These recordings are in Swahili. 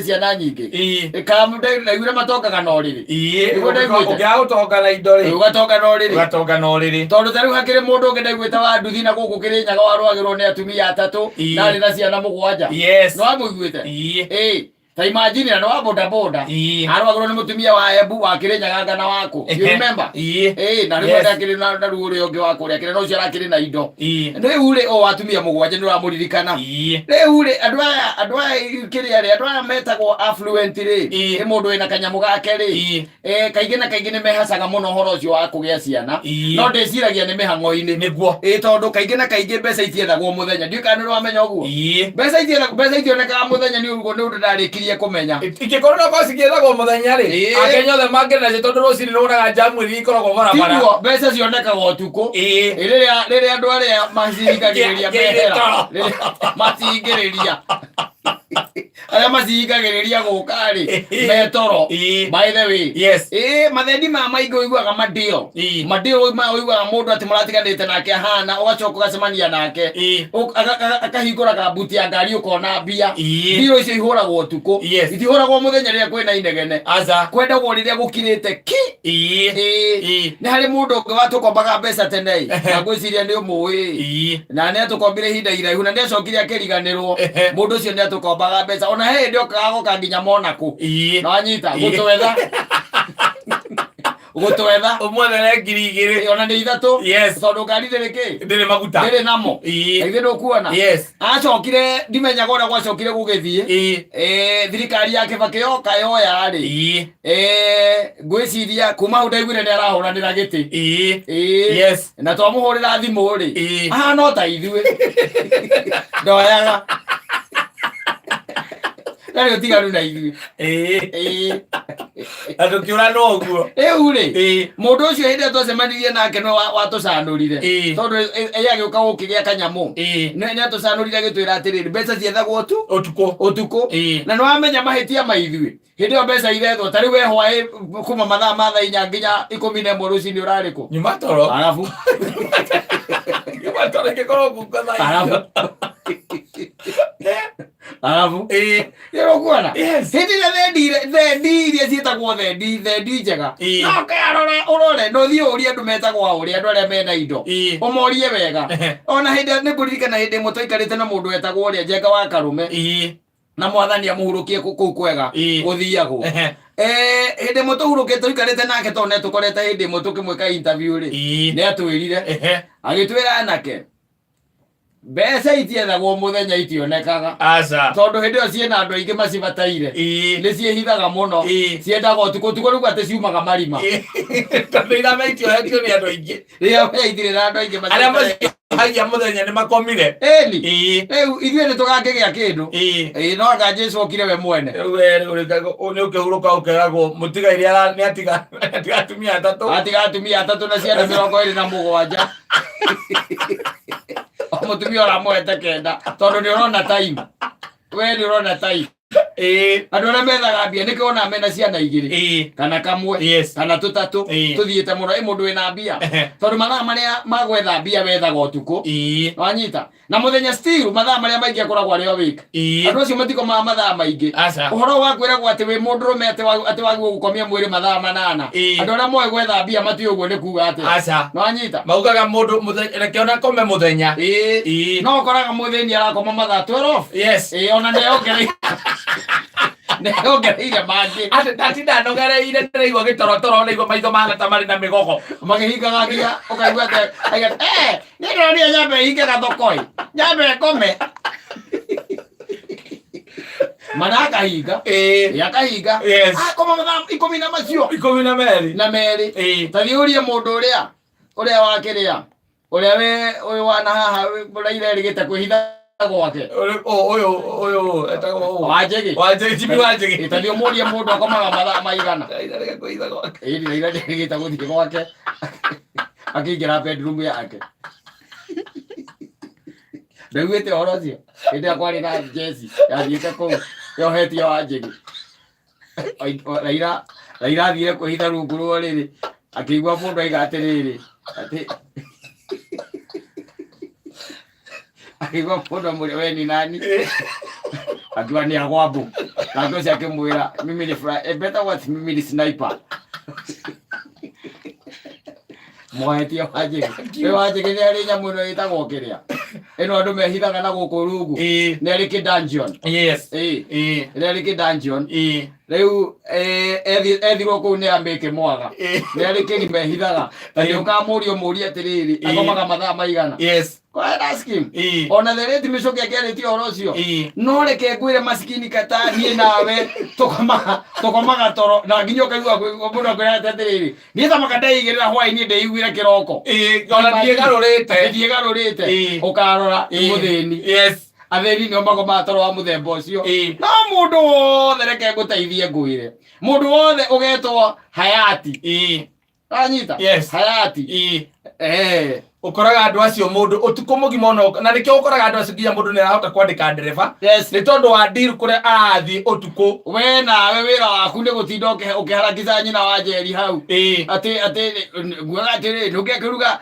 ciana nyingĩ kamude na yure matoka kanoriri ũngĩagotoka na indo rĩ ũgatoka noriri tondũ tarĩu hakĩrĩ mũndũ ũngĩ ndaiguĩte wa nduthi na gũkũ Kĩrĩnyaga warwagĩrwo nĩ atumia 3 na arĩ na ciana 7 no amũiguĩte ta imagine na wa boda arwagĩrwo nĩ mũtumia wa Embu wa Kĩrĩnyaga ngana wako you remember na rĩmwe ndakĩrĩ na ruo ũrĩa ũngĩ wa kũrĩa kĩrĩ no cio arakĩrĩ na indo rĩu rĩ o atumia 7 nĩ ũramũririkana rĩu rĩ andũ aya kĩrĩa andũ aya metagwo affluent rĩ mũndũ wĩna kanyamũ gake rĩ kaingĩ na kaingĩ nĩ mehacaga mũno ũhoro ũcio wa kũgĩa ciana no ndĩciragia nĩ mĩhang'o-inĩ nĩguo tondũ kaingĩ na kaingĩ mbeca itiethagwo mũthenya ndiũĩ kana nĩ wamenya ũguo mbeca itionekaga mũthenya nĩ ũguo nĩ ũndũ ndarĩkirie kumenya ikikorwo no kosi kiethagwo muthenya ri akenya othe mangena tondu rucini runaga jamu iri ikoragwo barabara tiguo mbeca cionekaga utuku rĩrĩa andũ arĩa macihingagĩrĩria mehera macihingĩrĩria arĩa macihingagĩrĩria gũka-rĩ metoro by the way mathendi ma maingĩ ũiguaga madio ũiguaga mũndũ atĩ mũratiganĩte nake ahana ũgacoka ũgacemania nake akahingũra kabuti ya ngari ũkona mbia icio ihũragwo ũtukũ itihũragwo mũthenya rĩrĩa kwĩna inegene kwendagwo rĩrĩa gũkirĩte nĩ harĩ mũndũ ũngĩ watũkombaga mbeca tene na ngwĩciria nĩ ũmũĩ na nĩ atũkombire ihinda iraihu na nĩ acokire akĩriganĩrwo mũndũ ũcio nĩ atũkombaga mbeca ona hĩndĩ okaga gũka nginya Monaco na wanyita gũtwetha ũmwethere 2,000 ona nĩ 3 tondũ ngari ndĩrĩ maguta ndĩrĩ namo ithĩ ndũkuona acokire ndimenyaga ũrĩa gwacokire gũgĩthiĩ thirikari ya Kĩbakĩ yoka yoya-rĩ ngwĩciria kuma hau ndaiguire nĩ arahũranĩra gĩtĩ na twamũhũrĩra thimũ-rĩ ahana ta ithuĩ ndoyaga nari ũtiganu na ithuĩ andũ kĩũra no ũguo rĩu-rĩ mũndũ ũcio hĩndĩ ĩrĩa twacemanirie nake no watũcanũrire tondũ agĩũka gũkĩgĩa kanyamũ nĩ atũcanũrire agĩtwĩra atĩrĩrĩ mbeca ciethagwo ũtukũ na nĩ wamenya mahĩtia ma ithuĩ hĩndĩ ĩyo mbeca irethwo ta rĩu we hwaĩ kuma mathaa ma thaa 4 nginya 11 rũcinĩ ũrarĩkũ nyuma toro arabu kuona hĩndĩ ĩrĩa thendi iria ciĩtagwo thendi njega no kĩarore ũrore no thiĩ ũrie andũ metagwo ũrĩa andũ arĩa mena indo ũmorie wega ona hĩndĩ nĩ ngũririkana hĩndĩ ĩmwe tũikarĩte na mũndũ wetagwo ũrĩa Njenga wa Karume na mwathani amũhurũkie kũu kwega gũthiagwo hĩndĩ ĩmwe tũhurũkĩte tũikarĩte nake tondũ nĩ tũkorete hĩndĩ ĩmwe tũkĩmwĩka interview-rĩ nĩ atwĩrire agĩtwĩra anake mbeca itiethagwo mũthenya itionekaga tondũ hĩndĩ ĩyo ciĩna andũ aingĩ macibataire nĩ ciĩhithaga mũno ciendaga ũtukũ rĩu atĩ ciumaga marima tondũ irameitiohetio nĩ andũ aingĩ rĩrĩa meithire na andũ aingĩ arĩa macihagia mũthenya nĩ makomire rĩu ithuĩ nĩ tũgakĩgĩa kĩndũ no anga Jesũ okire we mwene nĩ ũkĩhurũka ũkeragwo mũtigaire atiga atumia 3 na ciana 27 mũtumia ũramũhete 9 tondũ nĩ ũrona time we nĩ ũrona time andũ arĩa methaga mbia nĩkĩ ona mena ciana 2 kana kamwe kana 3 tũthiĩte mũno mũndũ wĩna mbia tondũ mathaa marĩa magwetha mbia wethaga ũtukũ wanyita na mũthenya still mathaa marĩa maingĩ akoragwo arĩ o wĩka andũ acio matikomaga mathaa maingĩ ũhoro wa kwĩragwo atĩ wĩ mũndũrũme atĩ wagĩrĩirwo gũkomia mwĩrĩ mathaa 8 andũ arĩa moĩ gwetha mbia matiũĩ ũguo nĩ kuga atĩ wanyita maugaga mũndũ reke ona kome mũthenya no ũkoraga mũthenya arakoma mathaa 12 ona nĩongereire mangĩ ndatinda nogereire ndĩraigua gĩtorotoro ndaigua maitho mahana ta marĩ na mĩgogo magĩhingaga nginya ũkaigua atĩ nĩ ndĩronire nyambe hinge gathoko-ĩ nyambe ngome mana akahinga akahinga akoma mathaa 10 na macio 12 ta thiũrie mũndũ ũrĩa wakĩrĩa ũrĩa we ũyũ wana haha ũraire rĩgĩte kwĩhitha gwake ũyũ etagwo Wanjigi ĩtathi ũmũrie mũndũ akomaga mathaa maigana Raila nĩarĩgĩte gũthiĩ gwake akĩingĩra bedroom yake ndaiguĩte ũhoro ũcio hĩndĩ ĩrĩa kwarĩ na jeci yathiĩte kũu yohetie Wanjigi Raila athire kwĩhitha rungu rwa rĩrĩ akĩigua mũndũ aiga atĩrĩrĩ akigwa mũndũ mũrĩa we ni nani akiwa ni agwambu Nako cia kimwira mimi ni better what mimi ni sniper. Mwaetia waje. We waje kile ali nyamu no itagwo kiria. Eno andu mehithaga na guku rungu. Ni ari ki dungeon. Yes. Ni ari ki dungeon. Riu ethirwo kuu ni ambike mwaga. Ni ari ki mehithaga. Ndio kamurio muri atiriri. Akomaga mathaa maigana. Yes. Kwa ask him. Ona the rate micoke akereti oro ucio. No reke ngwire maskini kata nie nawe tokomaga toro na nginyo kaigua muno kwira atiriri. Ni thamaga ndaigirira hwaini ndeiguire kiroko. Ona ndiegarurite. Ukarora muthini. Yes. Atheri nio magoma toro wa muthemba ucio. No mundu wothe reke nguteithie ngwire. Mundu wothe ugetwo Hayati. Anyita. Yes. Hayati. Ukoraga andu acio mundu utuko mugima ono na nikio ukoraga andu acio nginya mundu ni arahota kwandika ndereba. Yes. Ni tondu wa deal kuria arathi utuko. We nawe wira waku ni gutinda ukiharakiza nyina wa Njeri hau. Ati nguaga atiri ndugekiruga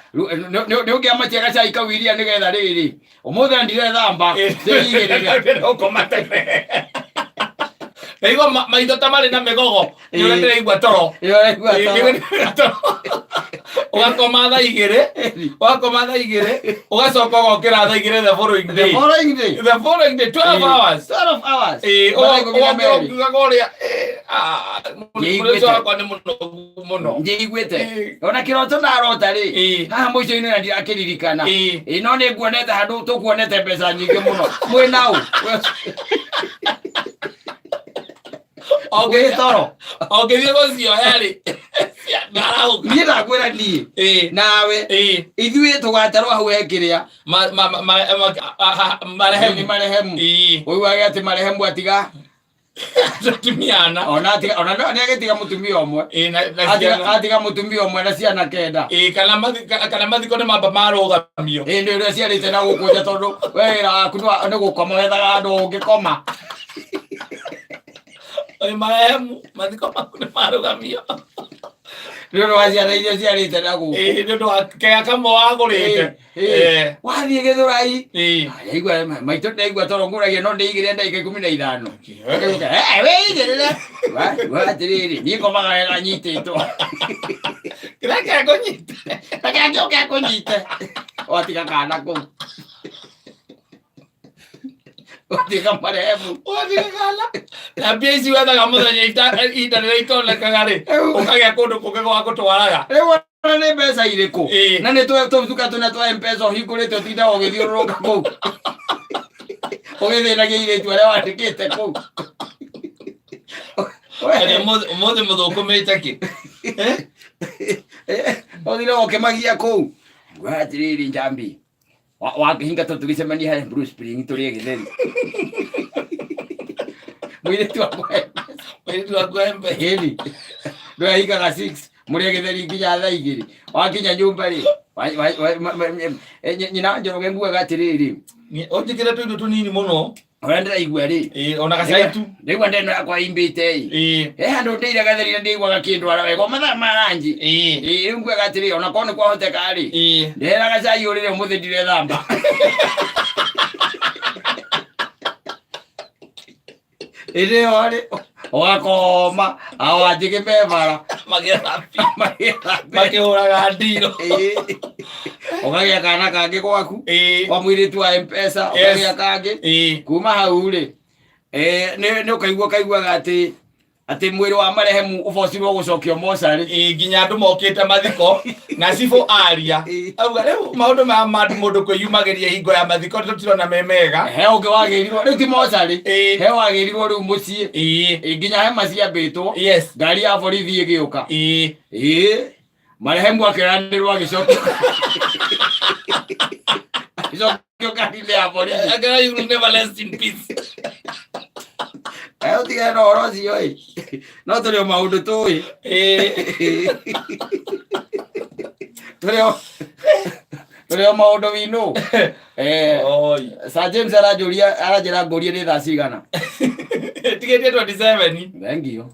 ndugiamatia gacai kawiria nigetha riri umuthe ndire thamba ndigirira ukomate. Ego maitho tamari na megogo ni urendere igwa toro. Ugakoma thaa igiri ugacoka ugokira thaa igiri the following day 12 hours ugakoria muno njiguite ona kiroto ndarota ri haha muico-ini na ndirakĩririkana no nĩ nguonete handũ tũkuonete mbeca nyingĩ mũno mwĩnau toro ngĩthiĩ gũcioya-rĩ niĩ ndakwĩra niĩ nawe ithuĩ tũgatarwo hau hekĩrĩa marehemu ũiguage atĩ marehemu atiga tumiana ona nĩagĩtiga mũtumia ũmwe atiga mũtumia ũmwe na ciana kenda kana mathiko nĩ mamba marũgamio nĩ ũrĩa ciarĩte na gũkũ nja tondũ wĩra waku nĩ gũkoma wethaga andũ ũngĩkoma marehemu mathiko maku nĩ marũgamio nĩ ũndũ wa ciana iria ciarĩte na gũkũ nĩ ũndũ wa kega kamwe wagũrĩte wathiĩ Gĩthũrai aigua maitũ ndaigua toro ngũragia no ndĩigĩre ndagĩka 15 wĩigĩrĩre atĩrĩrĩ niĩ ngomaga wega nyitĩtwo kĩrĩa kũnyite na kĩrĩa kũnyite watiga kana kũu watiga marehemu na mbia ici wethaga mũthenya ihinda rĩrĩa itonekaga-rĩ ũkagĩa kũndũ kũngĩ gwa gũtwaraga rĩu nĩ mbeca irĩkũ na nĩ tũtuka tũna twa M-Pesa ũhingũrĩte ũtindaga ũgĩthiũrũrũka kũu ũgĩthĩnagia airĩtu arĩa wandĩkĩte kũu ũmũthĩ mũthũkũmĩte kĩ ũthire ũkĩmagia kũu nguaga atĩrĩrĩ Njambi wakĩhinga tũgĩcemania harĩa Bruce Spring tũrĩe gĩtheri mũirĩtu wakwa hĩni ndũrahingaga 6 mũrĩe gĩtheri nginya thaa 2 wakinya nyũmba-rĩ nyina Njoroge nguaga atĩrĩrĩ ũnjĩkĩre tũindo tũnini mũno ona ndĩraigua-rĩ ona gacai tu ndaigua ndeno yakwa imbĩte-ĩ he handũ ndĩire gatheri na ndĩiguaga kĩndwara wega mathaa ma ranji rĩu nguaga atĩrĩrĩ ona korwo nĩ kwahoteka-rĩ ndehera gacai ũrĩre ũmũthĩ ndirethamba ĩrĩo-rĩ ũgakoma awanjĩke mebara makĩhũraga ndiro ũkagĩa kana kangĩ gwaku kwa mũirĩtu wa M-Pesa ũkagĩa kangĩ kuma hau-rĩ nĩ ũkaiguaga atĩ mwĩrĩ wa marehemu ũbocirwo gũcokio mocarĩ nginya andũ mokĩte mathiko na cibũ aria auga rĩu maũndũ maya ma mũndũ kwĩyumagĩria hingo ya mathiko tũtirona me mega he ũngĩ wagĩrirwo rĩu ti mocarĩ he wagĩrirwo rĩu mũciĩ nginya hema ciambĩtwo ngari ya borithi ĩgĩũka marehemu akĩranĩrwo agĩcokio ngari-inĩ ya borithi you will never rest in peace ũtigane na ũhoro ũcio-ĩ no tũrĩ o maũndũ tũĩ tũrĩ o maũndũ we know Sir James aranjĩra ngũrie nĩ thaa cigana tigĩtie 27 thank you